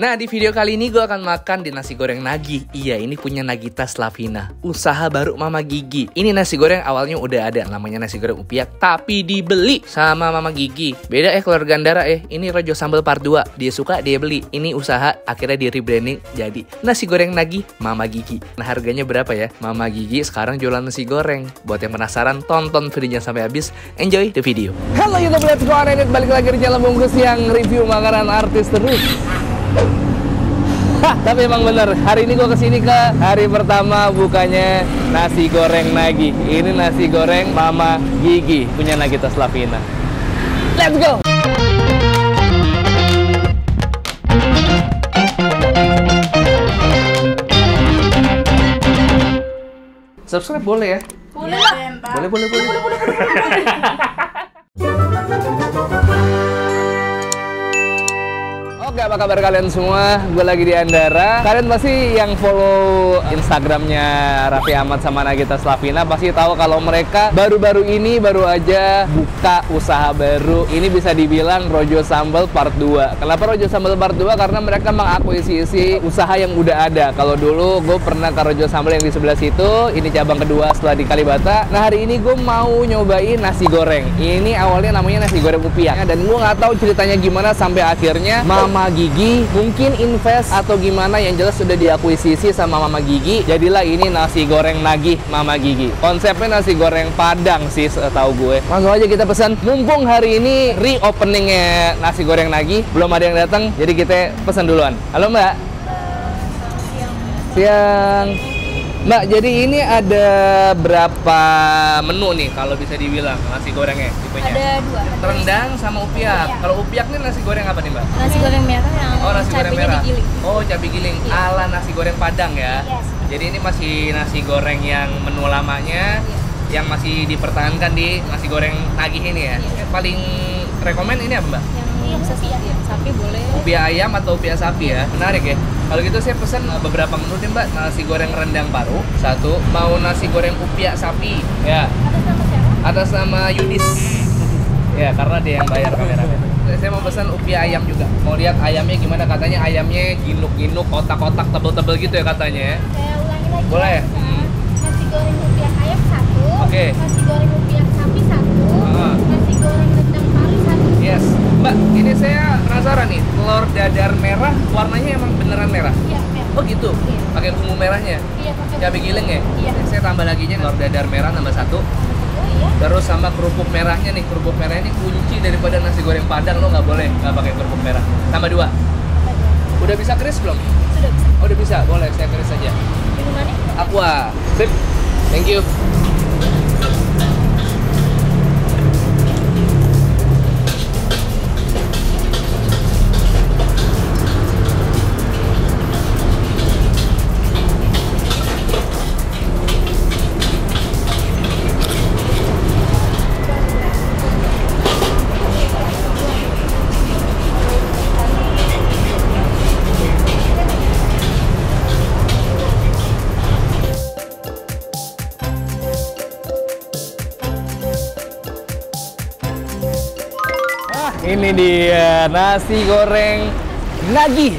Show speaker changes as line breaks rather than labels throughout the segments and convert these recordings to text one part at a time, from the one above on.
Nah, di video kali ini gue akan makan di nasi goreng Nagih. Iya, ini punya Nagita Slavina, usaha baru Mama Gigi. Ini nasi goreng awalnya udah ada, namanya nasi goreng upiak, tapi dibeli sama Mama Gigi. Beda keluarga Gandara ini Rojo Sambal Part 2. Dia suka, dia beli. Ini usaha akhirnya di rebranding jadi nasi goreng Nagih Mama Gigi. Nah, harganya berapa ya? Mama Gigi sekarang jualan nasi goreng. Buat yang penasaran, tonton videonya sampai habis. Enjoy the video. Halo YouTube, let's go on edit. Balik lagi di channel Bungkus yang review makanan artis terus. Tapi emang bener, hari ini gue kesini ke hari pertama bukanya nasi goreng Nagih. Ini nasi goreng Mama Gigi, punya Nagita Slavina. Let's go! Subscribe boleh ya?
Boleh.
Boleh. Oke, apa kabar kalian semua? Gue lagi di Andara. Kalian pasti yang follow Instagramnya Raffi Ahmad sama Nagita Slavina pasti tahu kalau mereka baru-baru ini baru aja buka usaha baru. Ini bisa dibilang Rojo Sambal Part 2. Kenapa Rojo Sambal Part 2? Karena mereka mengakuisisi usaha yang udah ada. Kalau dulu gue pernah ke Rojo Sambal yang di sebelah situ. Ini cabang kedua setelah di Kalibata. Nah, hari ini gue mau nyobain nasi goreng. Ini awalnya namanya nasi goreng upiak. Dan gue nggak tahu ceritanya gimana sampai akhirnya Mama Gigi mungkin invest atau gimana, yang jelas sudah diakuisisi sama Mama Gigi. Jadilah ini nasi goreng Nagih Mama Gigi. Konsepnya nasi goreng Padang sih setahu gue. Langsung aja kita pesan. Mumpung hari ini reopeningnya nasi goreng Nagih, belum ada yang datang, jadi kita pesan duluan. Halo Mbak. Siang. Mbak, jadi ini ada berapa menu nih kalau bisa dibilang nasi gorengnya tipenya?
Ada dua.
Rendang sama upiak.
Iya.
Kalau upiak nih nasi goreng apa nih Mbak?
Nasi goreng merah yang
nasi goreng merah.
digiling.
Oh, cabai giling ala nasi goreng Padang ya.
Yes.
Jadi ini masih nasi goreng yang menu lamanya, yang masih dipertahankan di nasi goreng Nagih ini ya. Paling rekomen ini apa Mbak?
Yang bisa sih ya. Sapi boleh.
Upiak ayam atau upiak sapi ya? Menarik ya. Kalau gitu saya pesan beberapa menu nih Mbak. Nasi goreng rendang paru satu, mau nasi goreng upiak sapi ya.
Atas nama siapa?
Atas nama Yudis. Ya, karena dia yang bayar kameramen. Saya mau pesan upiak ayam juga. Mau lihat ayamnya gimana, katanya ayamnya ginuk-ginuk, kotak-kotak tebel-tebel gitu ya katanya ya.
Saya ulangi lagi.
Boleh?
Nasi goreng upiak ayam satu.
Oke.
Nasi goreng upiak sapi satu. Nasi goreng rendang paru satu.
Yes. Mbak, ini saya penasaran nih, telur dadar merah warnanya emang beneran merah?
Iya, merah.
Oh gitu?
Iya.
Pakai bumbu merahnya?
Iya, pakai.
Cabai giling ya?
Iya.
Saya tambah laginya telur dadar merah tambah satu.
Iya.
Terus sama kerupuk merahnya nih, kerupuk merah ini kunci daripada nasi goreng Padang, lo nggak boleh nggak pakai kerupuk merah. Tambah dua. Udah bisa keris belum?
Sudah bisa.
Oh, udah bisa, boleh saya keris aja.
Minumannya?
Aqua. Sip. Thank you. Ini dia nasi goreng Nagih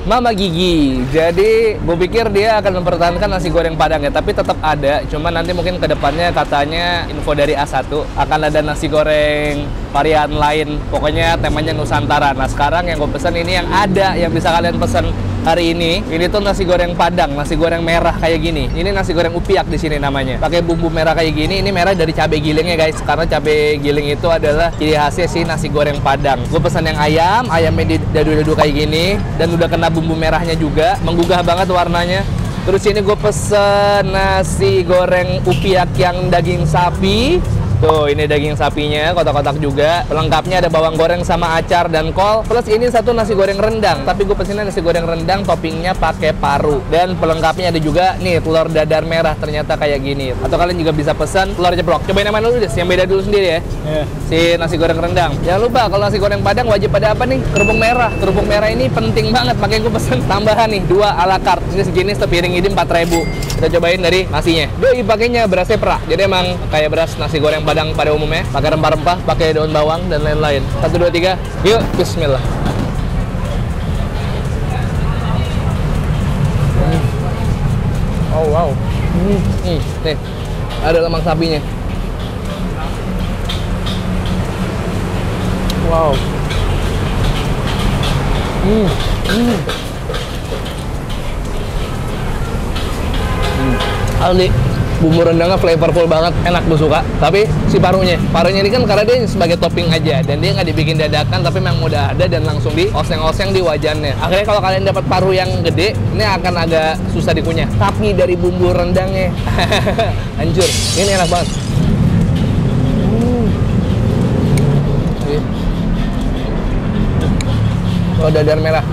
Mama Gigi. Jadi gue pikir dia akan mempertahankan nasi goreng Padang ya, tapi tetap ada. Cuman nanti mungkin kedepannya katanya info dari A1 akan ada nasi goreng varian lain. Pokoknya temanya Nusantara. Nah, sekarang yang gue pesan ini yang ada, yang bisa kalian pesan hari ini tuh nasi goreng Padang, nasi goreng merah kayak gini. Ini nasi goreng upiak di sini namanya. Pakai bumbu merah kayak gini. Ini merah dari cabai gilingnya guys, karena cabai giling itu adalah ciri khasnya si nasi goreng Padang. Gue pesan yang ayamnya didadu-dadu kayak gini, dan udah kena bumbu merahnya juga, menggugah banget warnanya. Terus ini gue pesen nasi goreng upiak yang daging sapi. Tuh, ini daging sapinya, kotak-kotak juga. Pelengkapnya ada bawang goreng sama acar dan kol. Plus ini satu nasi goreng rendang. Tapi gue pesennya nasi goreng rendang, toppingnya pakai paru. Dan pelengkapnya ada juga nih telur dadar merah, ternyata kayak gini. Atau kalian juga bisa pesan telur ceplok. Cobain yang mana dulu deh, yang beda dulu sendiri ya. Si nasi goreng rendang. Jangan lupa kalau nasi goreng Padang wajib ada apa nih? Kerupuk merah. Kerupuk merah ini penting banget, makanya gue pesen tambahan nih 2 ala carte. Ini sejenis sepiring ini 4.000. Kita cobain dari nasinya. Doi pakainya berasnya perak. Jadi emang kayak beras nasi goreng Padang pada umumnya, pakai rempah-rempah, pakai daun bawang dan lain-lain. 1, 2, 3, yuk, bismillah. Nih, ada lemang sapinya. Wow. Asli, bumbu rendangnya flavorful banget, enak gue suka. Tapi si parunya ini kan karena dia sebagai topping aja dan dia nggak dibikin dadakan, tapi memang udah ada dan langsung di oseng-oseng di wajannya. Akhirnya kalau kalian dapat paru yang gede, ini akan agak susah dikunyah. Tapi dari bumbu rendangnya, hancur. Ini enak banget. Oh, dadar merah.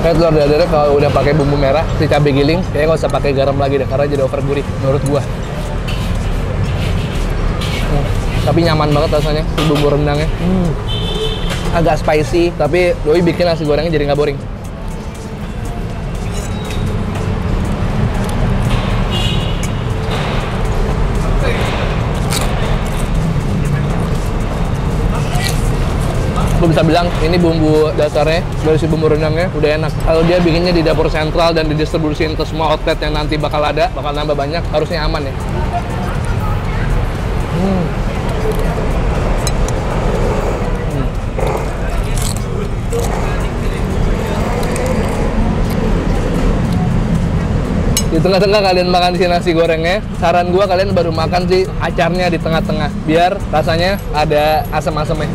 Kayak telur dadarnya kalau udah pakai bumbu merah, si cabai giling, kayaknya nggak usah pakai garam lagi deh, karena jadi over gurih menurut gua. Tapi nyaman banget rasanya, si bumbu rendangnya. Agak spicy, tapi doi bikin nasi gorengnya jadi nggak boring. Gue bisa bilang ini bumbu dasarnya dari si bumbu rendangnya udah enak. Kalau dia bikinnya di dapur sentral dan didistribusiin ke semua outlet yang nanti bakal nambah banyak, harusnya aman ya. Di tengah-tengah kalian makan si nasi gorengnya, saran gua kalian baru makan si acarnya di tengah-tengah, biar rasanya ada asam-asamnya.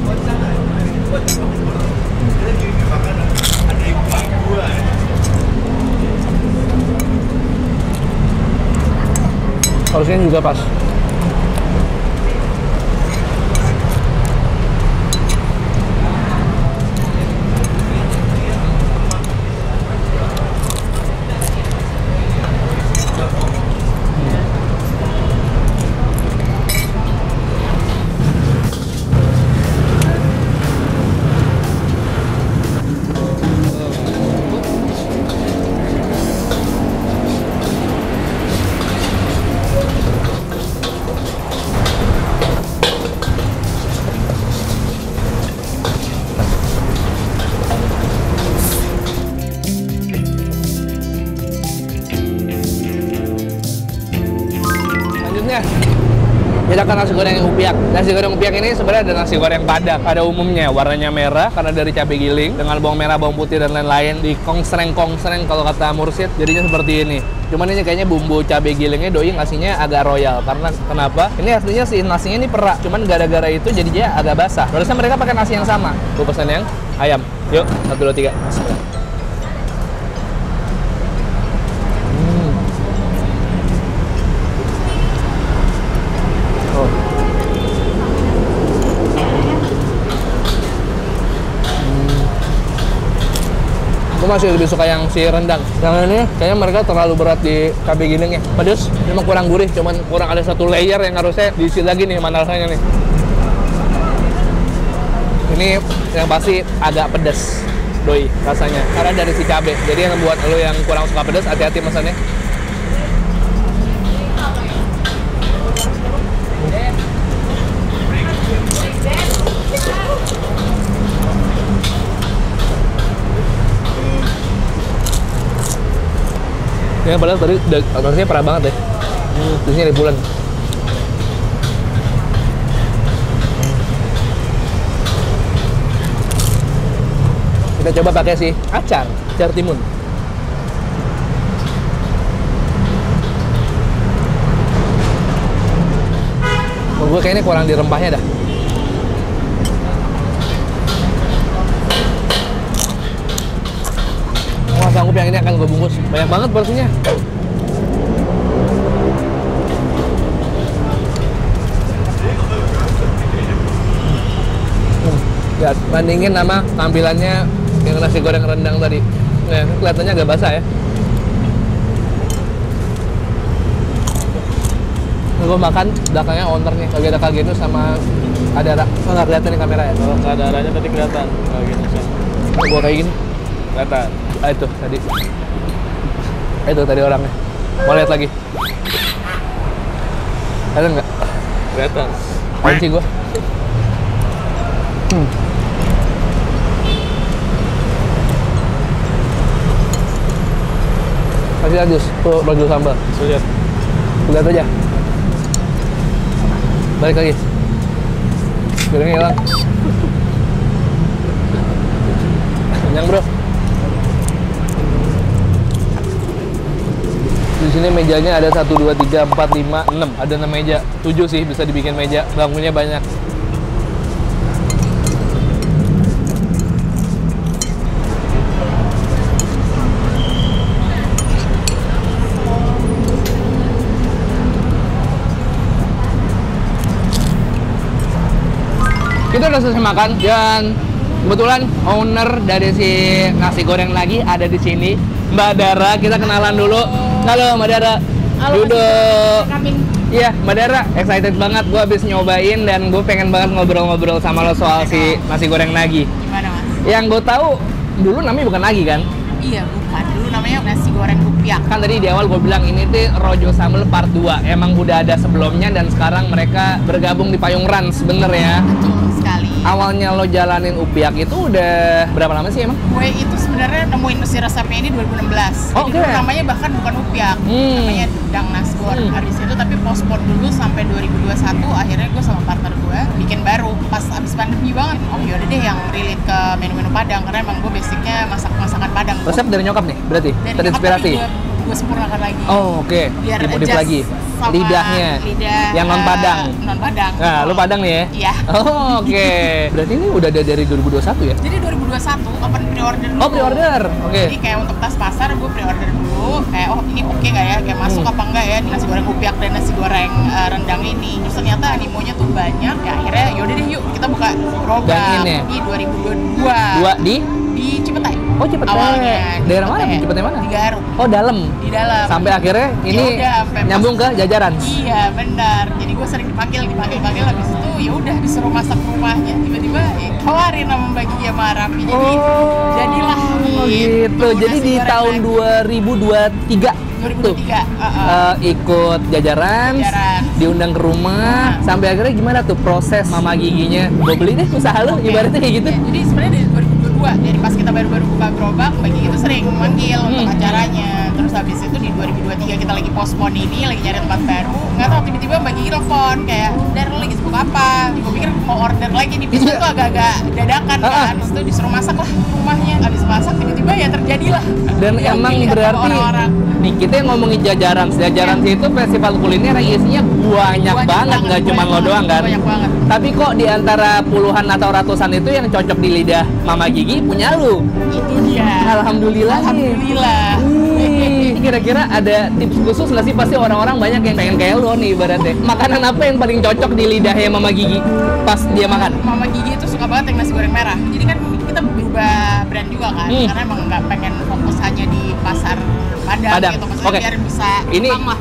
Harusnya juga pas. Kita akan nasi goreng upiak. Nasi goreng upiak ini sebenarnya ada nasi goreng Padang. Pada umumnya warnanya merah karena dari cabai giling dengan bawang merah, bawang putih dan lain-lain di kongsreng kalau kata Mursid. Jadinya seperti ini. Cuman ini kayaknya bumbu cabai gilingnya doi ngasihnya agak royal. Karena kenapa? Ini aslinya si nasinya ini perak. Cuman gara-gara itu jadinya agak basah. Harusnya mereka pakai nasi yang sama. Gue pesan yang ayam. Yuk, 1, 2, 3. Gue masih lebih suka yang si rendang. Yang ini kayaknya mereka terlalu berat di cabai gilingnya. Pedes, memang kurang gurih, cuman kurang ada satu layer yang harusnya diisi lagi nih mana rasanya nih. Ini yang pasti agak pedes doi rasanya karena dari si cabai. Jadi yang buat lo yang kurang suka pedes, hati-hati pesannya. Ya padahal tadi rasanya parah banget deh. Terusnya dari bulan. Kita coba pakai si acar timun. Gue kayaknya kurang di rempahnya dah. Wah, sanggup yang ini akan gue bungkus. Banyak banget porsinya. Ya, bandingin sama tampilannya yang nasi goreng rendang tadi. Nah, kelihatannya agak basah ya. Gue makan belakangnya ownernya, lagi ada Kak Genus sama Adara. Oh, nggak kelihatan nih kamera ya?
Kalau Kak Adaranya tadi kelihatan. Kak Genusnya.
Gue kayak gini.
Kelihatan.
Ah, itu tadi. Itu tadi orangnya. Mau lihat lagi? Kelihatan nggak?
Kelihatan.
Benci gua. Kasih aja tuh baju sambal.
Sulit.
Lihat aja. Balik lagi. Gorengnya hilang. Kenyang bro. Di sini mejanya ada 1, 2, 3, 4, 5, 6. Ada 6 meja. 7 sih bisa dibikin meja. Bangkunya banyak. Kita udah selesai makan dan kebetulan owner dari si nasi goreng lagi ada di sini, Mbak Dara. Kita kenalan dulu. Halo Mbak Dara.
Halo,
Duduk.
Amin.
Iya, Mbak Dara, excited banget. Gue habis nyobain dan gue pengen banget ngobrol-ngobrol sama lo soal si nasi goreng nagi.
Gimana Mas?
Yang gue tahu dulu namanya bukan nagi kan?
Iya, bukan. Dulu namanya nasi goreng rupiah.
Kan tadi di awal gue bilang ini tuh Rojo Sambal Part 2. Emang udah ada sebelumnya dan sekarang mereka bergabung di Payung Rans, bener ya?
Betul sekali.
Awalnya lo jalanin Upiak itu udah berapa lama sih emang?
Gue itu sebenarnya nemuin si resepnya ini 2016.
Oh,
Jadi
oke.
dulu namanya bahkan bukan Upiak. Namanya Dang Nasgor. Habis itu tapi postpone dulu sampai 2021. Akhirnya gue sama partner gue bikin baru. Pas abis pandemi banget. Oh yaudah deh yang relate ke menu-menu Padang. Karena emang gue basicnya masakan Padang.
Resep dari nyokap nih berarti?
Dari
Terinspirasi?
gue sempurnakan lagi.
Oh oke,
Biar
dimodif
adjust
lagi
sama
lidahnya
lidah
yang non Padang.
non Padang.
Nah, lu Padang nih ya?
Iya.
Oh, oke. Berarti ini udah ada dari 2021 ya?
Jadi 2021 open pre-order dulu.
Oh, pre-order. Oke.
Jadi kayak untuk tas pasar gue pre-order dulu. Kayak oh ini oke nggak ya? Kayak masuk apa enggak ya di nasi goreng Upiak dan nasi goreng rendang ini. Terus ternyata animonya tuh banyak. Ya akhirnya yaudah deh yuk kita buka program
Dan ini?
di 2022.
Dua di?
Di Cipetai.
Oh, Cipetai.
Awalnya.
Daerah mana? Cipetai mana?
Di Garut.
Oh, dalam.
Di dalam.
Sampai akhirnya ini
Yaudah, sampai
nyambung ke jajaran.
Iya benar. Jadi gue sering dipanggil habis itu ya udah disuruh masak rumahnya. Tiba-tiba tawarin sama Mbak Gigi sama Raffi. Jadi jadilah
gitu. Jadi
nasi
di
goreng
tahun
lagi.
2023 tuh
2023.
ikut jajaran, diundang ke rumah, sampai akhirnya gimana tuh proses mama giginya? Gue beli deh usaha lo, ibaratnya kayak gitu.
Ya, jadi sebenarnya dari 2022, dari pas kita baru-baru buka gerobak, Mbak Gigi itu sering manggil untuk acaranya. Terus habis itu di 2023 kita lagi postpone ini, lagi nyari tempat baru. Nggak tahu tiba-tiba Mbak Gigi telepon kayak, "Dar, lo lagi sibuk apa?" Gue pikir mau order lagi nih, biasanya tuh agak-agak dadakan kan. Terus itu disuruh masak lah rumahnya. Habis masak tiba-tiba ya terjadilah.
Dan emang berarti nih kita yang ngomongin jajaran sih itu festival kuliner yang isinya banyak banget, nggak cuma lo doang kan?
Banyak banget.
Tapi kok di antara puluhan atau ratusan itu yang cocok di lidah Mama Gigi punya lu?
Itu dia.
Alhamdulillah nih.
Alhamdulillah.
Ini kira-kira ada tips khusus nggak sih? Pasti orang-orang banyak yang pengen kayak lo nih ibaratnya. Makanan apa yang paling cocok di lidahnya Mama Gigi pas dia makan?
Mama Gigi itu suka banget yang nasi goreng merah. Jadi kan kita berubah brand juga kan, karena emang nggak pengen fokus hanya di pasar Padang. Gitu. Maksudnya
Oke.
biar bisa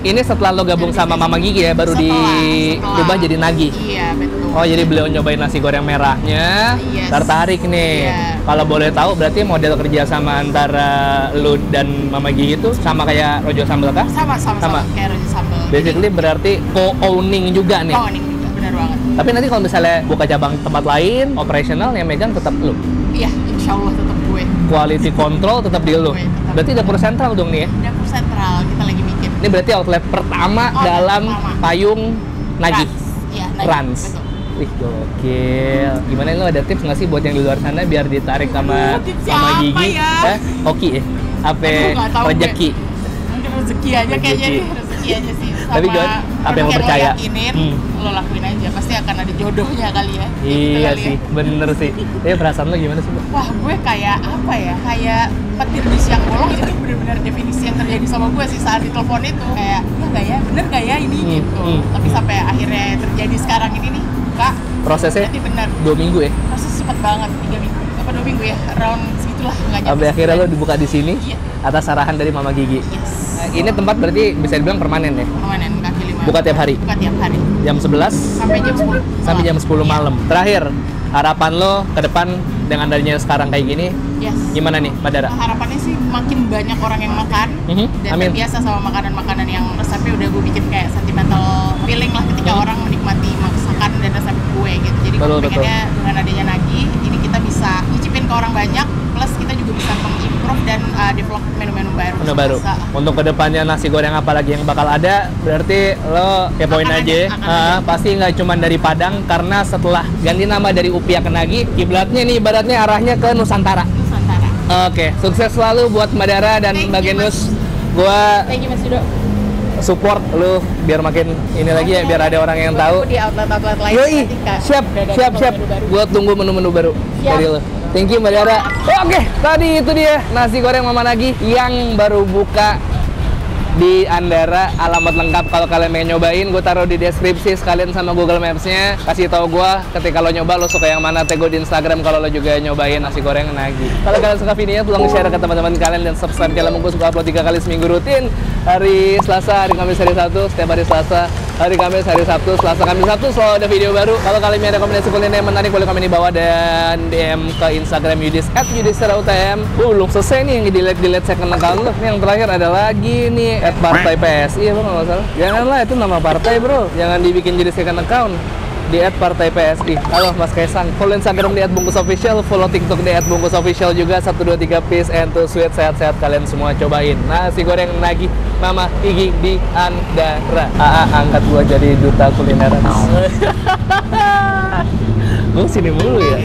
Ini setelah lo gabung sama Mama Gigi ya, baru
setelah.
diubah jadi Nagi.
Iya betul.
Oh, jadi beliau nyobain nasi goreng merahnya,
Yes.
tertarik nih.
Iya.
Kalau boleh tahu, berarti model kerja sama antara lu dan Mama Gigi itu sama kayak Rojo Sambal kah?
Sama kayak roti sambal.
Basically berarti co-owning juga nih.
Ini juga benar banget.
Tapi nanti kalau misalnya buka cabang tempat lain, operasional yang megang tetap lu.
Iya, insya Allah tetap gue.
Quality control tetap di lu.
Gue tetap.
Berarti dapur sentral dong nih ya.
Dapur sentral kita lagi bikin.
Ini berarti outlet pertama dalam Payung Nagi.
Iya, Nagi.
Rans.
Betul.
Wih, gokil. Gimana lo ada tips nggak sih buat yang di luar sana biar ditarik sama
Tips
Mama
apa
Gigi?
ya?
Hoki ya? Apa
Aduh, nggak tahu
rezeki?
Mungkin rezeki aja kayaknya
Rezeki.
nih, rezeki aja sih.
Tapi John, apa yang lo percaya?
Lo yakinin, lo lakuin aja, pasti akan ada jodohnya kali ya. Gitu
Iya
kali
sih,
ya.
bener sih. Tapi perasaan lo gimana sih, Bu?
Wah, gue kayak apa ya? Kayak petir di siang bolong itu benar-benar definisi yang terjadi sama gue sih saat ditelepon itu. Kayak, ya nggak ya? Bener nggak ya ini gitu. Tapi sampai akhirnya terjadi sekarang ini nih, Kak.
Prosesnya
Berarti benar.
2 minggu ya?
Proses cepet banget, 3 minggu. Apa 2 minggu ya? Around segitulah, nggak nyampe.
Sampai akhirnya lo dibuka di sini
Iya.
atas arahan dari Mama Gigi.
Yes.
Ini tempat berarti bisa dibilang permanen ya?
Permanen kaki lima.
Buka tiap hari?
Buka tiap hari.
Jam 11
Sampai jam 10.
sampai jam 10
Iya.
malam. Terakhir, harapan lo ke depan dengan adanya sekarang kayak gini,
Yes.
gimana nih, Mbak Dara?
Harapannya sih makin banyak orang yang makan dan
Amin.
terbiasa sama makanan-makanan yang resepnya udah gue bikin kayak sentimental feeling lah ketika orang menikmati masakan dan resep pengennya dengan adanya Nagi ini kita bisa nyicipin ke orang banyak, plus kita juga bisa mengimprove dan develop menu-menu baru.
Menu baru. Untuk kedepannya nasi goreng apa lagi yang bakal ada, berarti lo kepoin aja. Pasti nggak cuma dari Padang, karena setelah ganti nama dari Upia ke Nagi, kiblatnya nih ibaratnya arahnya ke Nusantara. Oke, sukses selalu buat Mbak Dara dan Mbak Genus. Gua
Thank you Mas Yudo.
support lu biar makin ini lagi ya, biar ada orang yang tahu.
Di outlet-outlet lain.
Yoi, siap. Gua tunggu menu-menu baru dari lu. Thank you Mbak Dara. Oke, tadi itu dia nasi goreng Mama Nagi yang baru buka di Andara. Alamat lengkap kalau kalian pengen nyobain, gue taruh di deskripsi sekalian sama Google Maps-nya. Kasih tahu gue ketika lo nyoba lo suka yang mana, tag gue di Instagram kalau lo juga nyobain nasi goreng Nagi. Kalau kalian suka videonya, tolong share ke teman-teman kalian dan subscribe channel gue. Suka upload 3 kali seminggu rutin, hari Selasa, hari Kamis, hari Sabtu. Setiap hari Selasa, hari Kamis, hari Sabtu, Selasa, Kamis, Sabtu selalu ada video baru. Kalau kalian punya rekomendasi kuliner yang menarik, boleh komen di bawah dan DM ke Instagram Yudis @yudis_utm. Belum selesai nih yang di-delete second account lo. Ini yang terakhir ada lagi nih @partai PSI ya bro, kalau nggak salah. Janganlah, itu nama partai bro, jangan dibikin jadi second account. Di @partai PSI. Halo Mas Kaisang. Follow Instagram di @bungkusofficial, follow TikTok di @bungkusofficial juga. 1, 2, 3 peace and to sweet. Sehat-sehat kalian semua, cobain nasi goreng Nagi Mama Gigi di Andara. Angkat gua jadi duta kulineran. Gua sini mulu ya.